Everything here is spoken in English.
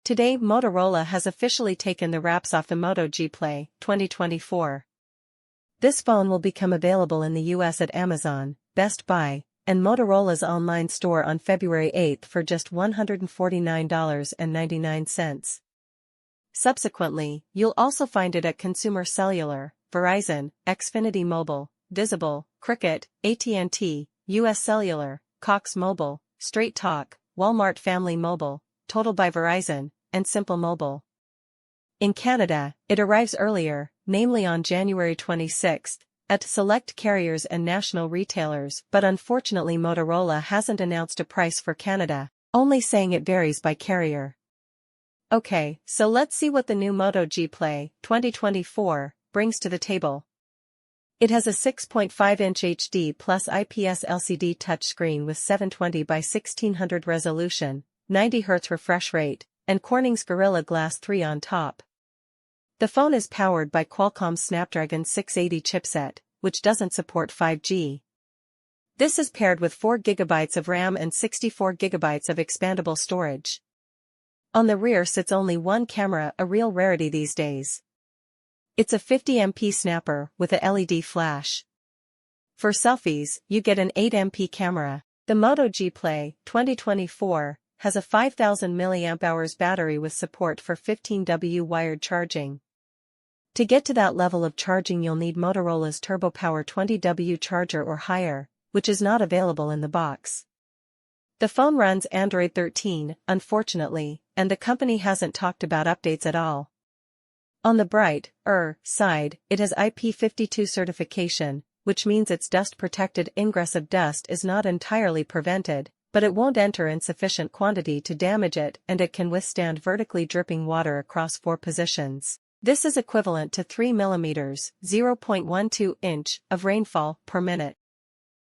Today Motorola has officially taken the wraps off the Moto G Play 2024. This phone will become available in the US at Amazon, Best Buy, and Motorola's online store on February 8 for just $149.99. Subsequently, you'll also find it at Consumer Cellular, Verizon, Xfinity Mobile, Visible, Cricket, AT&T, US Cellular, Cox Mobile, Straight Talk, Walmart Family Mobile, Total by Verizon, and Simple Mobile. In Canada, it arrives earlier, namely on January 26, at select carriers and national retailers, but unfortunately Motorola hasn't announced a price for Canada, only saying it varies by carrier. Okay, so let's see what the new Moto G Play 2024 brings to the table. It has a 6.5-inch HD plus IPS LCD touchscreen with 720 by 1600 resolution, 90 Hz refresh rate, and Corning's Gorilla Glass 3 on top. The phone is powered by Qualcomm's Snapdragon 680 chipset, which doesn't support 5G. This is paired with 4 GB of RAM and 64 GB of expandable storage. On the rear sits only one camera, a real rarity these days. It's a 50MP snapper with a LED flash. For selfies, you get an 8MP camera. The Moto G Play 2024 has a 5000 mAh battery with support for 15W wired charging. To get to that level of charging you'll need Motorola's TurboPower 20W charger or higher, which is not available in the box. The phone runs Android 13, unfortunately, and the company hasn't talked about updates at all. On the brighter side, it has IP52 certification, which means its dust-protected ingress of dust is not entirely prevented, but it won't enter in sufficient quantity to damage it and it can withstand vertically dripping water across 4 positions. This is equivalent to 3 mm (0.12 inch) of rainfall per minute.